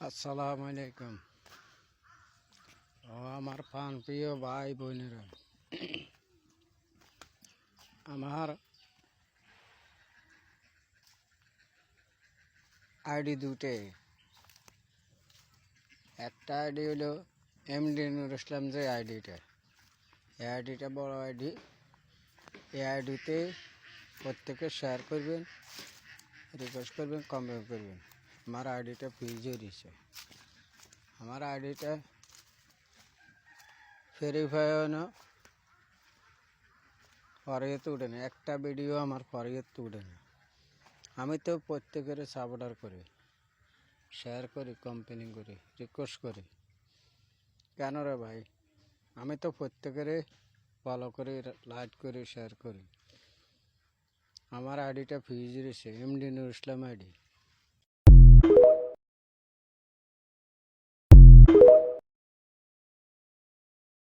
আসসালামু আলাইকুম। ও আমার প্রিয় ভাই বোনেরা, আমার আইডি দুটে। একটা আইডি হলো এমডি নুর ইসলাম, যে আইডিটা, এই আইডিটা বড় আইডি। এই আইডিতে প্রত্যেকে শেয়ার করবেন, রিকোয়েস্ট করবেন, কমেন্ট করবেন। আমার আইডিটা ফ্রিজ হয়েছে। আমার আইডিটা ভেরিফাই হনো ফরিয়ত উঠে না, একটা ভিডিও আমার ফরিয়ত উঠে না। আমি তো প্রত্যেকের সাপোর্টার করি, শেয়ার করি, কমেন্ট করি, রিকোয়েস্ট করি। কেন রে ভাই? আমি তো প্রত্যেকের ফলো করি, লাইক করি, শেয়ার করি। আমার আইডিটা ফ্রিজ রয়েছে, এমডি নুর ইসলাম আইডি।